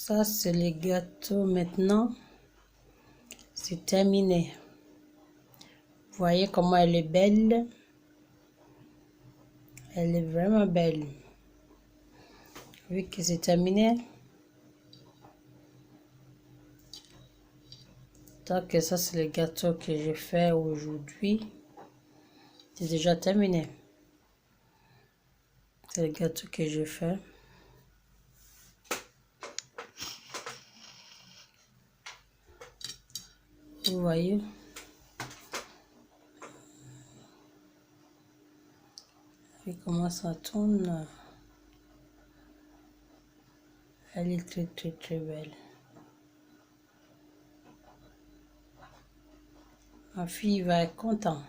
Ça, c'est le gâteau maintenant. C'est terminé. Vous voyez comment elle est belle. Elle est vraiment belle. Vu que c'est terminé. Donc ça, c'est le gâteau que j'ai fait aujourd'hui. C'est déjà terminé. C'est le gâteau que j'ai fait. Vous voyez. Et comment ça tourne. Elle est très très très belle. Ma fille va être contente.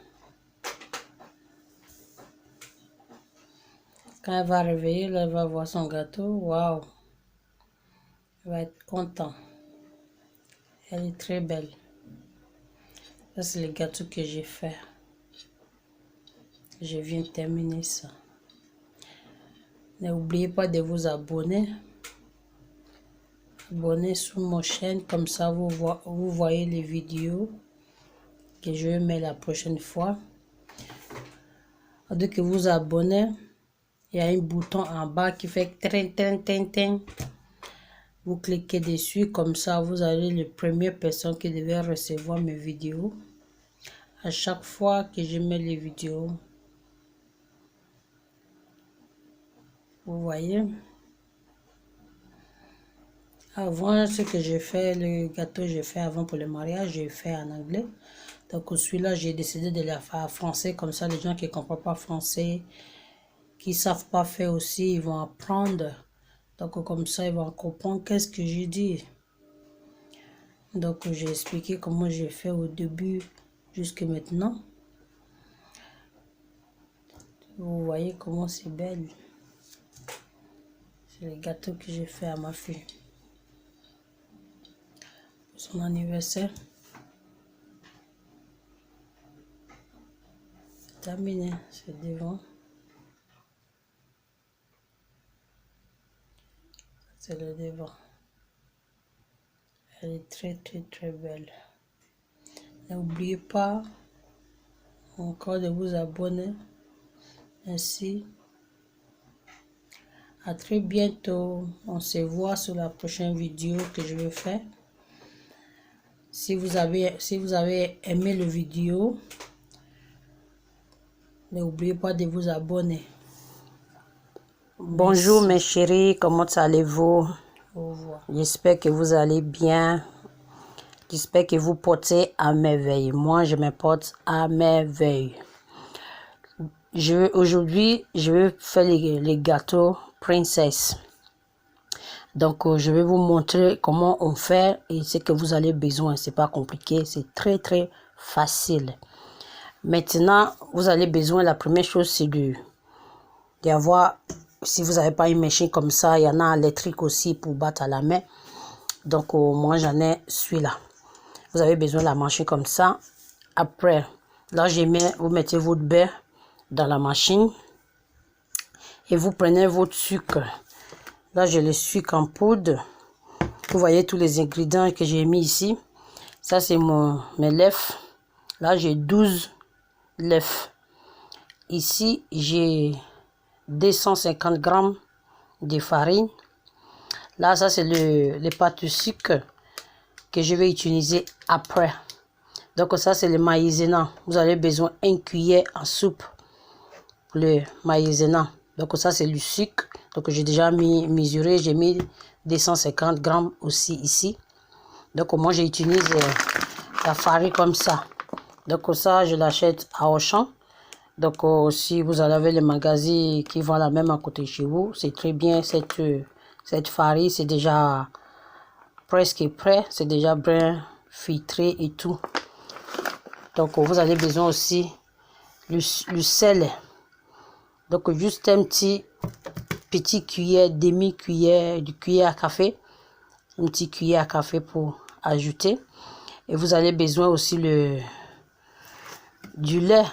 Quand elle va réveiller, là, elle va voir son gâteau. Waouh! Elle va être contente. Elle est très belle. Ça, c'est le gâteau que j'ai fait. Je viens de terminer ça. N'oubliez pas de vous abonner. Abonnez sur ma chaîne, comme ça vous voyez les vidéos que je mets la prochaine fois. Dès que vous abonnez, il y a un bouton en bas qui fait trin, trin, trin, trin. Vous cliquez dessus, comme ça vous allez les premières personnes qui devaient recevoir mes vidéos. À chaque fois que je mets les vidéos, vous voyez. Avant, ce que j'ai fait, le gâteau j'ai fait avant pour le mariage, j'ai fait en anglais. Donc celui-là, j'ai décidé de le faire en français, comme ça les gens qui ne comprennent pas français, qui ne savent pas faire aussi, ils vont apprendre. Donc comme ça, ils vont comprendre qu'est-ce que j'ai dit. Donc j'ai expliqué comment j'ai fait au début jusqu'à maintenant. Vous voyez comment c'est belle. C'est le gâteau que j'ai fait à ma fille. Pour son anniversaire. C'est terminé, c'est devant. C'est le devant. Elle est très très très belle. N'oubliez pas encore de vous abonner. Merci. À très bientôt. On se voit sur la prochaine vidéo que je vais faire. Si vous avez aimé la vidéo, n'oubliez pas de vous abonner. Bonjour mes chéris, comment allez-vous? Au revoir. J'espère que vous allez bien. J'espère que vous portez à merveille. Moi, je me porte à merveille. Aujourd'hui, je vais faire les gâteaux princesse. Donc, je vais vous montrer comment on fait et ce que vous avez besoin. C'est pas compliqué, c'est très très facile. Maintenant, vous avez besoin, la première chose, c'est d'avoir, si vous n'avez pas une machine comme ça, il y en a électrique aussi pour battre à la main. Donc, moi, j'en ai celui-là. Vous avez besoin de la machine comme ça. Après, là, vous mettez votre beurre dans la machine et vous prenez votre sucre. Là, j'ai le sucre en poudre. Vous voyez tous les ingrédients que j'ai mis ici. Ça, c'est mes lèvres. Là, j'ai 12 lèvres. Ici, j'ai 250 grammes de farine. Là, ça, c'est les pâtes de sucre que je vais utiliser après. Donc, ça, c'est le maïzena. Vous avez besoin d'une cuillère en soupe pour le maïzena. Donc, ça, c'est le sucre. Donc, j'ai déjà mesuré. J'ai mis 250 grammes aussi ici. Donc, moi, j'utilise la farine comme ça. Donc, ça, je l'achète à Auchan. Donc, si vous avez les magasins qui vont la même à côté de chez vous, c'est très bien. Cette farine, c'est déjà presque prêt. C'est déjà bien filtré et tout. Donc, vous avez besoin aussi du sel. Donc, juste un petit cuillère, demi-cuillère, du cuillère à café. Une petite cuillère à café pour ajouter. Et vous avez besoin aussi du lait.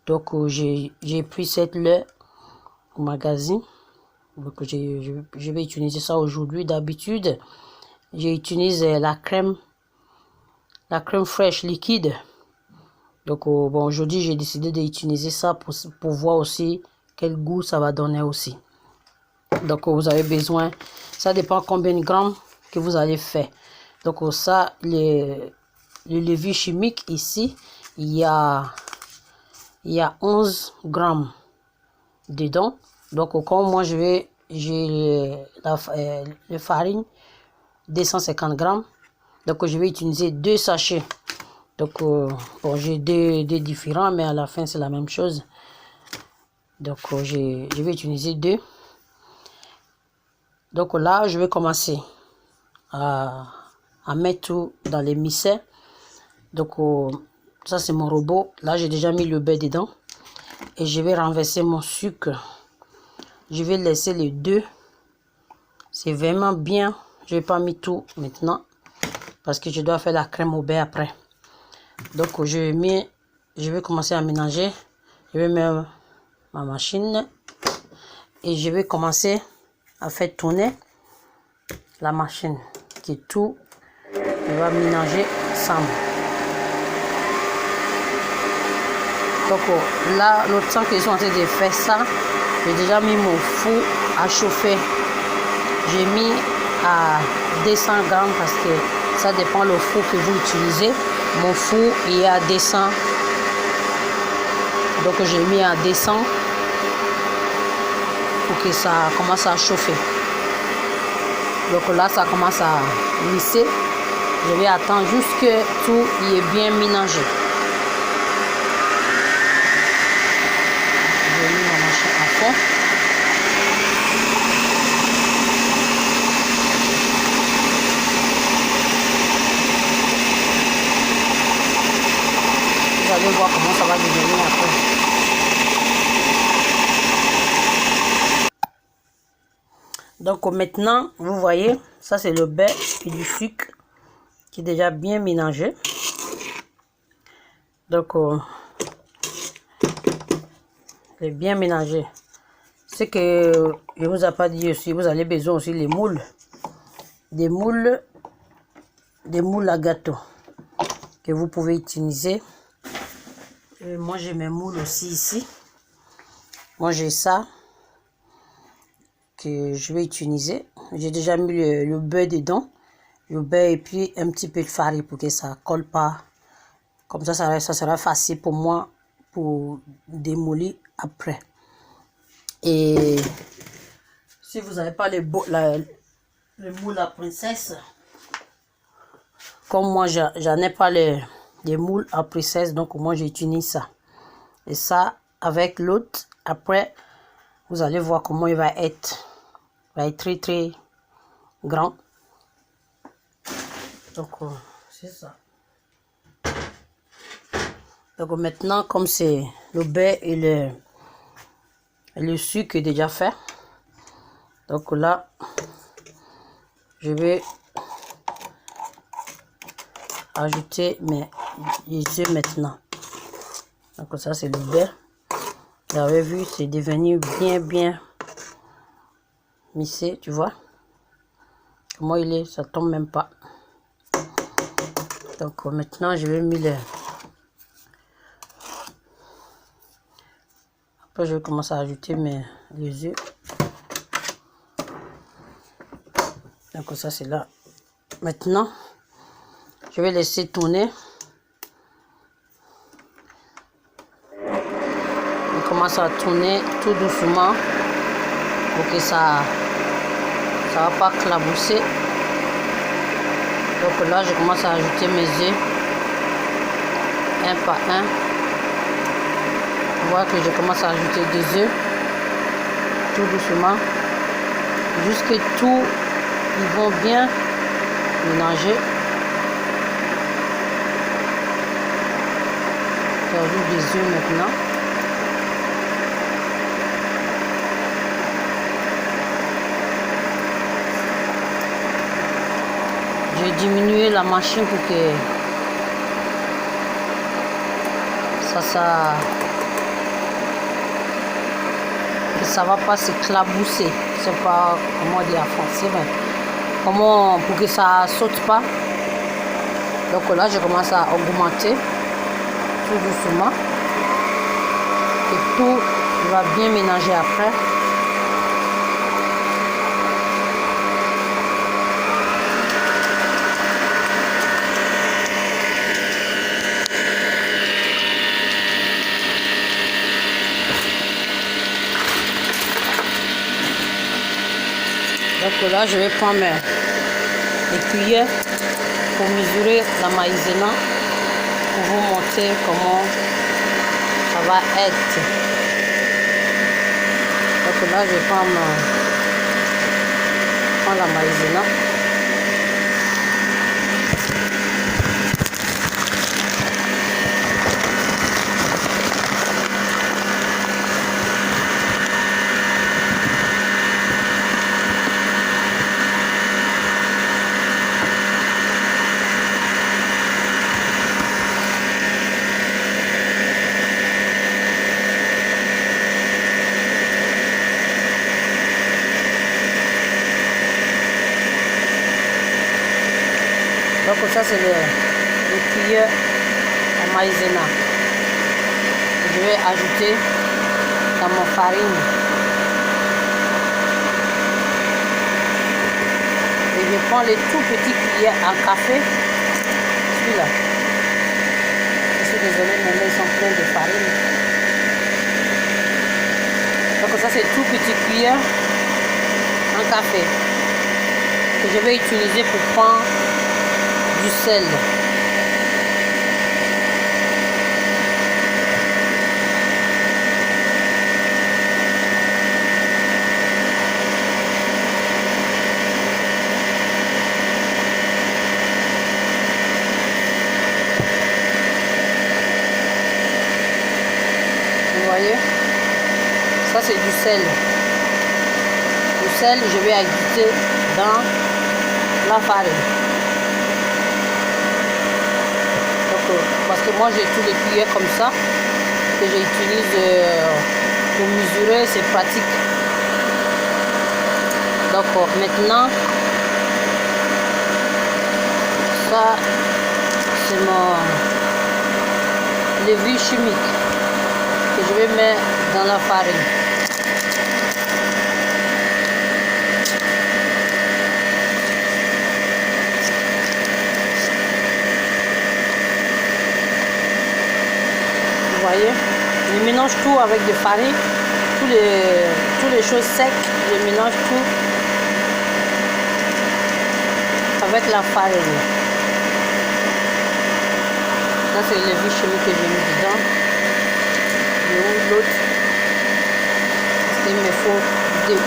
Donc, j'ai pris cette lait au magasin. Donc je vais utiliser ça aujourd'hui. D'habitude, j'utilise la crème fraîche liquide. Donc bon, aujourd'hui j'ai décidé d'utiliser ça pour voir aussi quel goût ça va donner aussi. Donc vous avez besoin, ça dépend combien de grammes que vous allez faire. Donc ça, le levier chimique ici, il y a 11 grammes dedans. Donc comme moi j'ai la farine 250 grammes, donc je vais utiliser 2 sachets. Donc bon, j'ai deux différents, mais à la fin c'est la même chose. Donc je vais utiliser 2. Donc là je vais commencer à mettre tout dans les mixeurs. Donc ça c'est mon robot. Là j'ai déjà mis le beurre dedans et je vais renverser mon sucre. Je vais laisser les deux. C'est vraiment bien. Je vais pas mis tout maintenant parce que je dois faire la crème au beurre après. Donc je vais commencer à mélanger. Je vais mettre ma machine et je vais commencer à faire tourner la machine qui tout va mélanger ensemble. Donc là, le temps que je suis en train de faire ça, j'ai déjà mis mon four à chauffer. J'ai mis à 200 grammes parce que ça dépend le four que vous utilisez. Mon four il est à 200. Donc j'ai mis à 200 pour que ça commence à chauffer. Donc là, ça commence à lisser. Je vais attendre jusqu'à tout y est bien mélangé. J'ai mis ma machine à fond. Vous allez voir comment ça va devenir après. Donc maintenant, vous voyez, ça c'est le beurre et du sucre qui est déjà bien mélangé. Donc, c'est bien mélangé. Ce que je vous ai pas dit aussi, vous avez besoin aussi des moules. Des moules à gâteau que vous pouvez utiliser. Et moi, j'ai mes moules aussi ici. Moi, j'ai ça que je vais utiliser. J'ai déjà mis le beurre dedans. Le beurre et puis un petit peu de farine pour que ça colle pas. Comme ça sera facile pour moi pour démolir après. Et si vous n'avez pas le moule à princesse, comme moi j'en ai pas les moules à princesse, donc moi j'utilise ça. Et ça avec l'autre, après vous allez voir comment il va être. Il va être très très grand. Donc c'est ça. Donc maintenant, comme c'est le beurre et le sucre est déjà fait, donc là, je vais ajouter les œufs maintenant. Donc ça, c'est le beurre. Vous avez vu, c'est devenu bien mixé, tu vois. Comment il est, ça tombe même pas. Donc maintenant, je vais mettre Après, je vais commencer à ajouter les œufs. Donc ça, c'est là. Maintenant, je vais laisser tourner. On commence à tourner tout doucement pour que ça va pas clabousser. Donc là, je commence à ajouter mes œufs un par un. On voit que je commence à ajouter 2 œufs tout doucement jusqu'à tout ils vont bien mélanger. J'ajoute des œufs maintenant. J'ai diminué la machine pour que que ça va pas s'éclabousser. Je sais pas comment dire en français, mais comment pour que ça saute pas. Donc là, je commence à augmenter tout doucement. Et tout va bien mélanger après. Donc là, je vais prendre mes cuillères pour mesurer la maïzena, pour vous montrer comment ça va être. Donc là, je vais prendre la maïzena. Donc ça c'est les cuillères à maïzena. Je vais ajouter dans mon farine. Et je prends les tout petits cuillères en café. Celui-là. Je suis désolée, mes mains sont pleines de farine. Donc ça c'est tout petit cuillère en café que je vais utiliser pour prendre du sel. Vous voyez, ça c'est du sel. Le sel, je vais ajouter dans la farine. Parce que moi j'ai tous les cuillères comme ça que j'utilise pour mesurer, c'est pratique. Donc maintenant, ça c'est mon levure chimique que je vais mettre dans la farine. Vous voyez, je mélange tout avec de farine, toutes les choses secs, je mélange tout avec la farine. Ça c'est le levure chimique que j'ai mis dedans. Et où l'autre, parce qu'il me faut deux.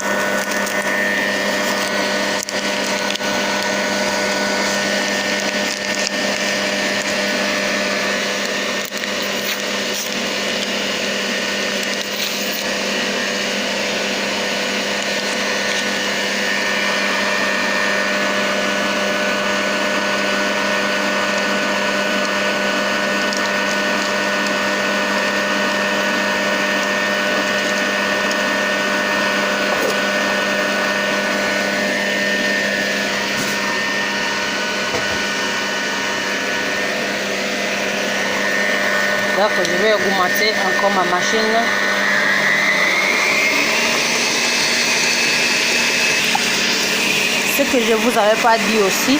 Donc je vais augmenter encore ma machine. Ce que je ne vous avais pas dit aussi,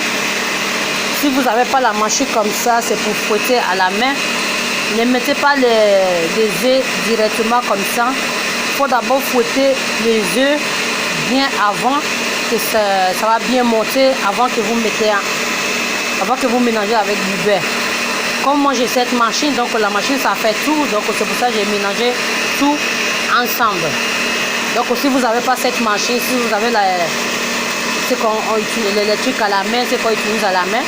si vous n'avez pas la machine comme ça, c'est pour fouetter à la main. Ne mettez pas les œufs directement comme ça. Il faut d'abord fouetter les œufs bien avant que ça va bien monter, avant que vous mélangez avec du beurre. Comme moi j'ai cette machine, donc la machine ça fait tout, donc c'est pour ça que j'ai mélangé tout ensemble. Donc si vous n'avez pas cette machine, si vous avez l'électrique à la main, c'est qu'on utilise à la main,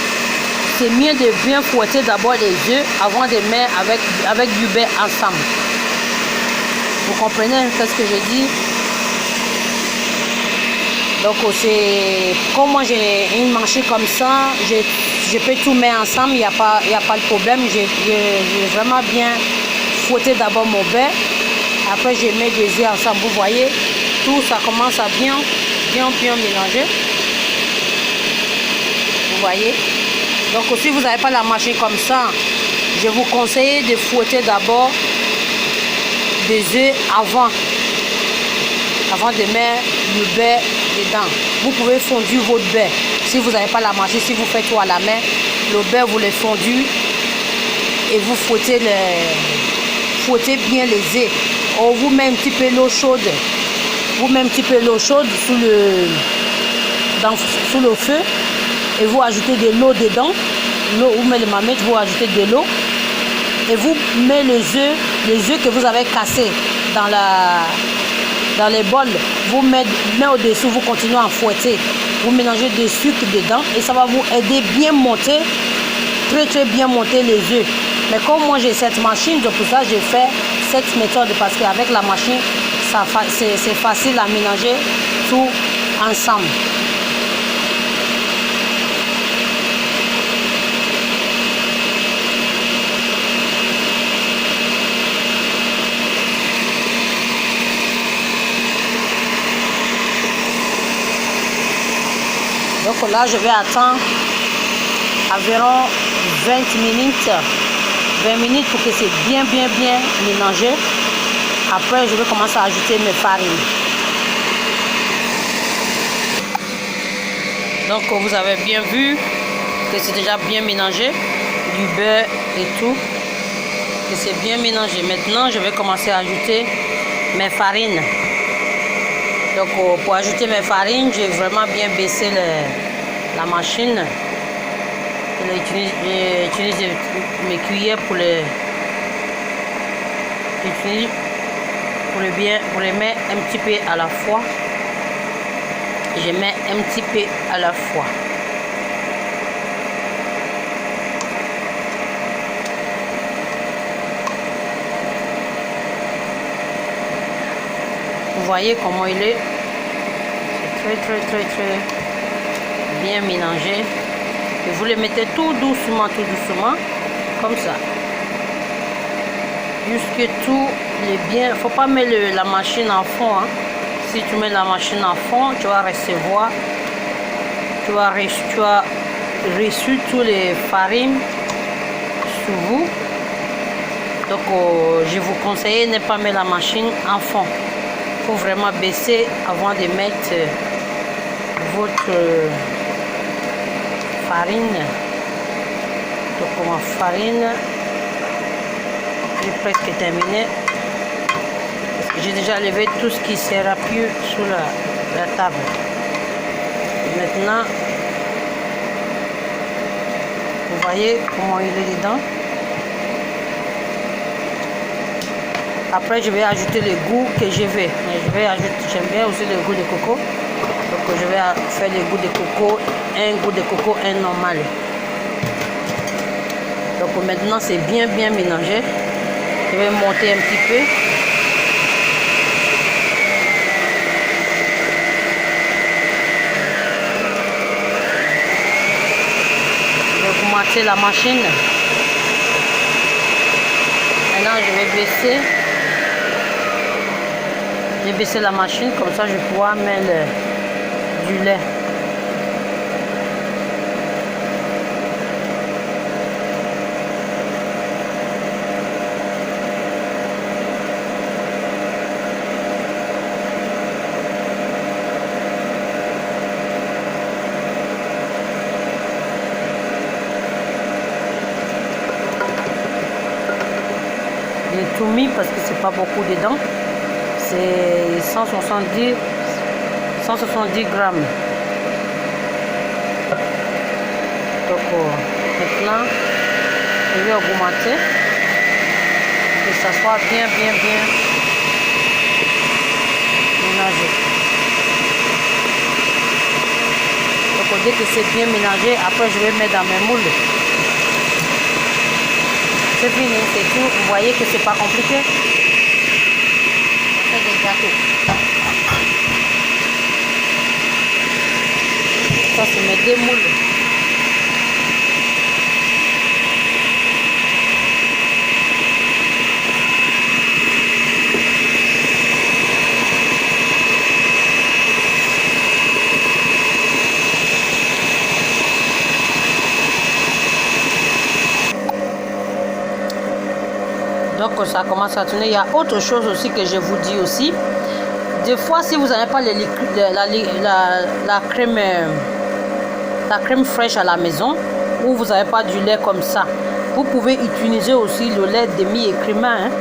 c'est mieux de bien fouetter d'abord les œufs avant de mettre avec du beurre ensemble. Vous comprenez ce que j'ai dit? Donc c'est comme moi j'ai une machine comme ça, je peux tout mettre ensemble, il n'y a pas de problème. J'ai vraiment bien fouetté d'abord mon beurre Après, je mets des œufs ensemble. Vous voyez, tout ça commence à bien mélanger. Vous voyez. Donc, si vous n'avez pas la machine comme ça, je vous conseille de fouetter d'abord des œufs avant de mettre le beurre dedans. Vous pouvez fondir votre beurre. Si vous n'avez pas la machine, si vous faites tout à la main, le beurre vous le fondez et vous fouettez bien les œufs. On vous met un petit peu l'eau chaude. Vous mettez un petit peu l'eau chaude sous le feu et vous ajoutez de l'eau dedans. L'eau, vous mettez les mamettes, vous ajoutez de l'eau et vous mettez les œufs que vous avez cassés dans les bols. Vous mettez au-dessus, vous continuez à fouetter. Vous mélangez du sucre dedans et ça va vous aider bien monter, très bien monter les œufs. Mais comme moi j'ai cette machine, donc pour ça j'ai fait cette méthode parce qu'avec la machine, c'est facile à mélanger tout ensemble. Donc là, je vais attendre environ 20 minutes pour que c'est bien mélangé. Après, je vais commencer à ajouter mes farines. Donc, vous avez bien vu que c'est déjà bien mélangé, du beurre et tout. Et c'est bien mélangé. Maintenant, je vais commencer à ajouter mes farines. Donc, pour ajouter mes farines, j'ai vraiment bien baissé la machine. J'utilise mes cuillères pour les mettre un petit peu à la fois. Je mets un petit peu à la fois. Vous voyez comment il est. C'est très bien mélangé. Et vous le mettez tout doucement, comme ça. Jusque tout est bien. Faut pas mettre la machine en fond. Hein. Si tu mets la machine en fond, tu vas recevoir, tu as reçu tous les farines sur vous. Donc, je vous conseille de ne pas mettre la machine en fond. Il faut vraiment baisser avant de mettre votre farine. Donc, ma farine est presque terminée. J'ai déjà levé tout ce qui sera plus sur la table. Maintenant, vous voyez comment il est dedans. Après, je vais ajouter le goût que je veux. J'aime bien aussi le goût de coco. Donc, je vais faire le goût de coco, un normal. Donc, maintenant, c'est bien mélangé. Je vais monter un petit peu. Je vais augmenter la machine. Maintenant, je vais baisser. J'ai baissé la machine, comme ça je vais pouvoir mettre du lait. J'ai tout mis parce que c'est pas beaucoup dedans. C'est 170 grammes. Donc maintenant, je vais augmenter que ça soit bien mélangé. Donc dès que c'est bien mélangé, après je vais mettre dans mes moules. C'est fini, c'est tout. Vous voyez que c'est pas compliqué. Des gâteaux. Ça c'est mes deux moules. ça commence à tourner. Il y a autre chose aussi que je vous dis aussi. Des fois, si vous n'avez pas la crème fraîche à la maison, ou vous n'avez pas du lait comme ça, vous pouvez utiliser aussi le lait demi-écrémé. Hein.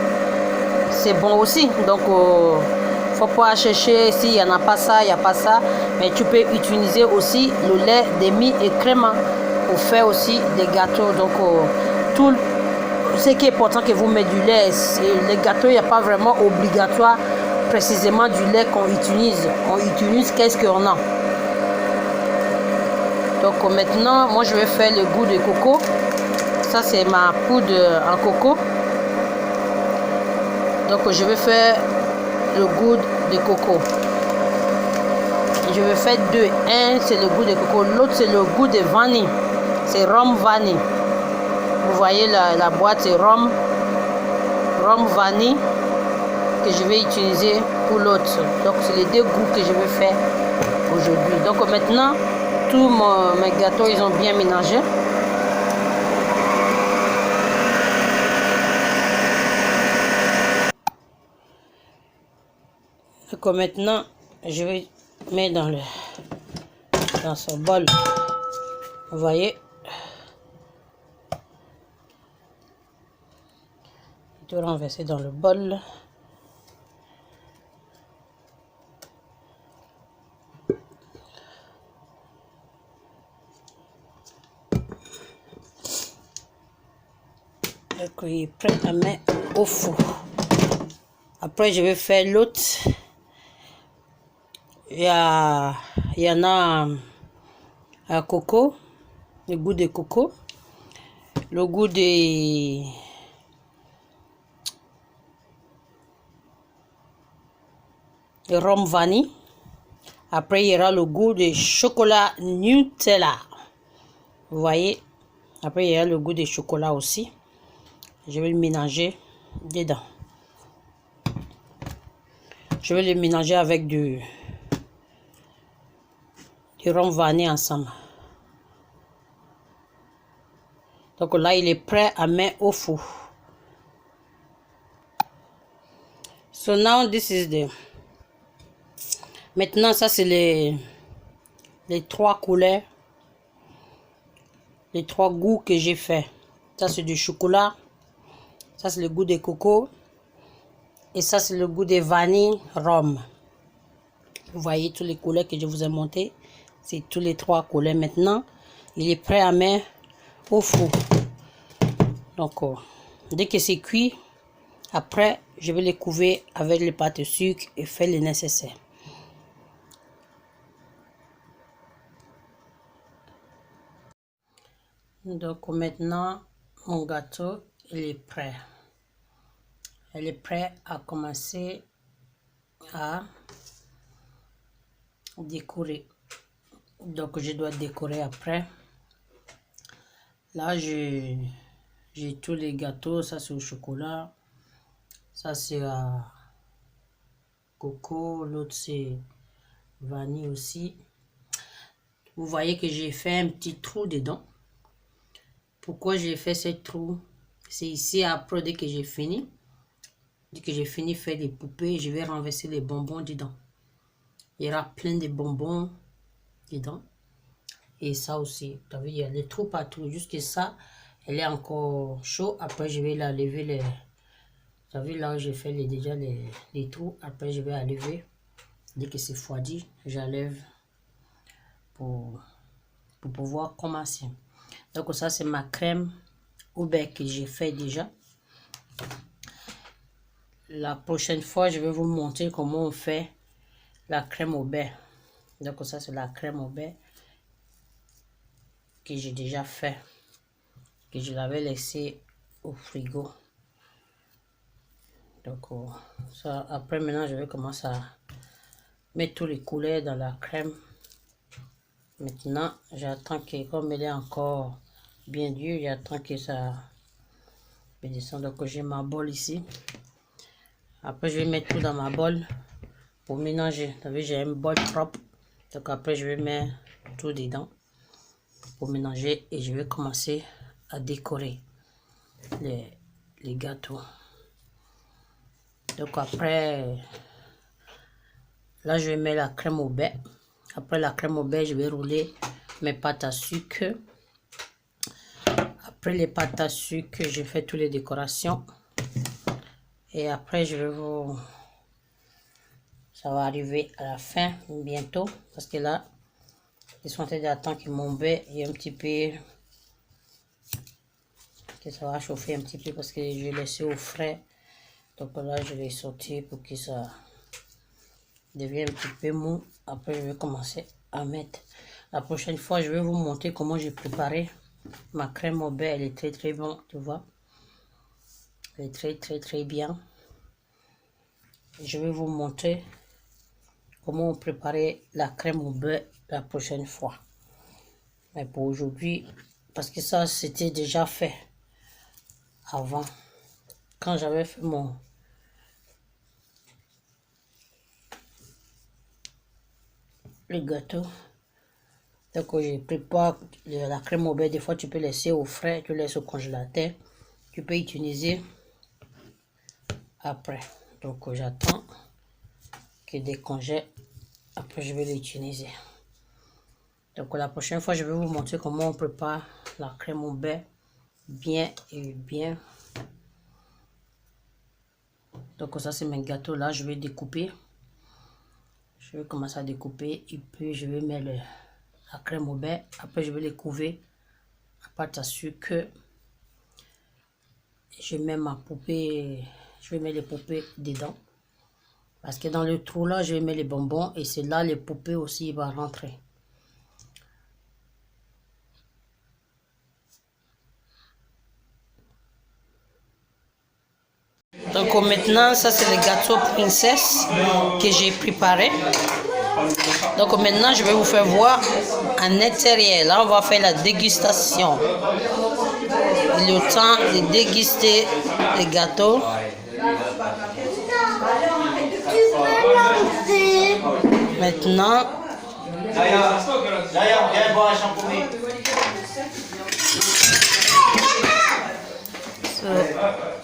C'est bon aussi. Donc, faut pas chercher s'il n'y en a pas ça, il n'y a pas ça. Mais tu peux utiliser aussi le lait demi-écrémé pour faire aussi des gâteaux. Donc, tout ce qui est important que vous mettez du lait. Les gâteaux, il n'y a pas vraiment obligatoire précisément du lait qu'on utilise. On utilise qu'est-ce qu'on a. Donc maintenant, moi je vais faire le goût de coco. Ça c'est ma poudre en coco. Donc je vais faire le goût de coco. Je vais faire deux. Un c'est le goût de coco, l'autre c'est le goût de vanille. C'est rhum vanille. Vous voyez la boîte, c'est rhum vanille que je vais utiliser pour l'autre. Donc c'est les deux goûts que je vais faire aujourd'hui. Donc maintenant, tous mes gâteaux, ils ont bien mélangé. Donc maintenant, je vais mettre dans ce bol. Vous voyez. Tout renverser dans le bol. Donc il est prêt à mettre au four. Après je vais faire l'autre. Il y en a un coco, le goût de coco, le goût de rhum vanille. Après il y aura le goût de chocolat Nutella. Vous voyez. Après il y a le goût de chocolat aussi. Je vais le mélanger dedans. Je vais le mélanger avec du rhum vanille ensemble. Donc là, il est prêt à mettre au four. So now this is the... Maintenant, ça c'est les trois couleurs. Les trois goûts que j'ai fait. Ça c'est du chocolat. Ça c'est le goût de coco. Et ça c'est le goût de vanille rhum. Vous voyez tous les couleurs que je vous ai montrées. C'est tous les trois couleurs. Maintenant, il est prêt à mettre au four. Donc, dès que c'est cuit, après, je vais les couvrir avec les pâtes de sucre et faire le nécessaire. Donc, maintenant, mon gâteau, il est prêt. Elle est prête à commencer à décorer. Donc, je dois décorer après. Là, j'ai tous les gâteaux. Ça, c'est au chocolat. Ça, c'est à coco. L'autre, c'est vanille aussi. Vous voyez que j'ai fait un petit trou dedans. Pourquoi j'ai fait ce trou? C'est ici, après, dès que j'ai fini. Dès que j'ai fini de faire les poupées, je vais renverser les bonbons dedans. Il y aura plein de bonbons dedans. Et ça aussi. Vous voyez, il y a des trous partout. Jusque ça, elle est encore chaud. Après, je vais la lever les... Vous savez, là où j'ai fait déjà les trous. Après, je vais la lever. Dès que c'est refroidi, j'enlève pour pouvoir commencer. Donc ça, c'est ma crème au beurre que j'ai fait déjà. La prochaine fois, je vais vous montrer comment on fait la crème au beurre. Donc ça, c'est la crème au beurre que j'ai déjà fait. Que je l'avais laissé au frigo. Donc ça, après maintenant, je vais commencer à mettre tous les couleurs dans la crème. Maintenant, j'attends que, comme elle est encore bien dure, j'attends que ça descende. Donc j'ai ma bol ici. Après, je vais mettre tout dans ma bol pour mélanger. Vous savez, j'ai un bol propre. Donc après, je vais mettre tout dedans pour mélanger et je vais commencer à décorer les gâteaux. Donc après, là je vais mettre la crème au beurre. Après la crème au beurre, je vais rouler mes pâtes à sucre. Après les pâtes à sucre, je fais toutes les décorations. Et après, je vais vous... Ça va arriver à la fin bientôt. Parce que là, ils sont en train d'attendre que mon beurre est un petit peu... Que ça va chauffer un petit peu parce que je l'ai laissé au frais. Donc là, je vais sortir pour que ça devienne un petit peu mou. Après, je vais commencer à mettre. La prochaine fois, je vais vous montrer comment j'ai préparé ma crème au beurre. Elle est très très bonne, tu vois. Elle est très bien. Je vais vous montrer comment préparer la crème au beurre la prochaine fois. Mais pour aujourd'hui, parce que ça, c'était déjà fait avant. Quand j'avais fait le gâteau. Donc, je prépare la crème au beurre. Des fois, tu peux laisser au frais, tu laisses au congélateur. Tu peux utiliser après. Donc, j'attends que décongèle. Après, je vais l'utiliser. Donc, la prochaine fois, je vais vous montrer comment on prépare la crème au beurre bien et bien. Donc, ça, c'est mes gâteaux là. Je vais découper. Je vais commencer à découper. Et puis, je vais mettre la crème au beurre. Après, je vais les couver à pâte à sucre. Je mets ma poupée. Je vais mettre les poupées dedans. Parce que dans le trou là, je vais mettre les bonbons. Et c'est là les poupées aussi vont rentrer. Donc maintenant, ça c'est le gâteau princesse que j'ai préparé. Donc maintenant, je vais vous faire voir en intérieur. Là, on va faire la dégustation. Le temps de déguster les gâteaux. Maintenant,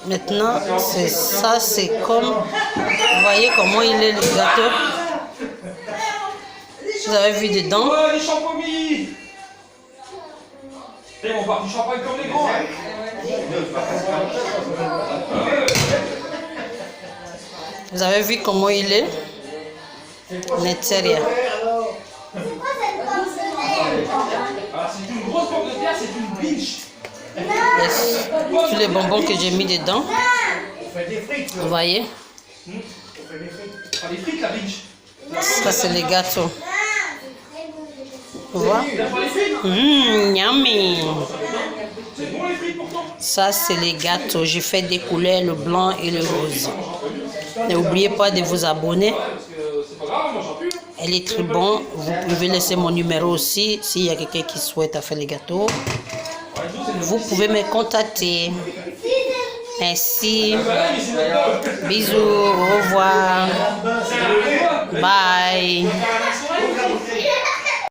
maintenant, c'est ça, c'est comme, vous voyez comment il est le gâteau. Vous avez vu dedans. Ouais, les champomis. Ils vont boire du champagne comme les grands. Vous avez vu comment il est l'intérieur. Alors c'est une grosse pomme de terre, c'est une binge. Tous les bonbons que j'ai mis dedans. Vous voyez. Ah, les frites, la binge. Ça c'est les gâteaux. Vous voyez. Yummy. C'est bon les frites pourtant. Ça c'est les gâteaux. J'ai fait des couleurs, le blanc et le rose. N'oubliez pas de vous abonner. C'est pas grave, moi j'en plus. Elle est très bonne. Vous pouvez laisser mon numéro aussi s'il y a quelqu'un qui souhaite faire les gâteaux. Vous pouvez me contacter. Merci. Bisous. Au revoir. Bye.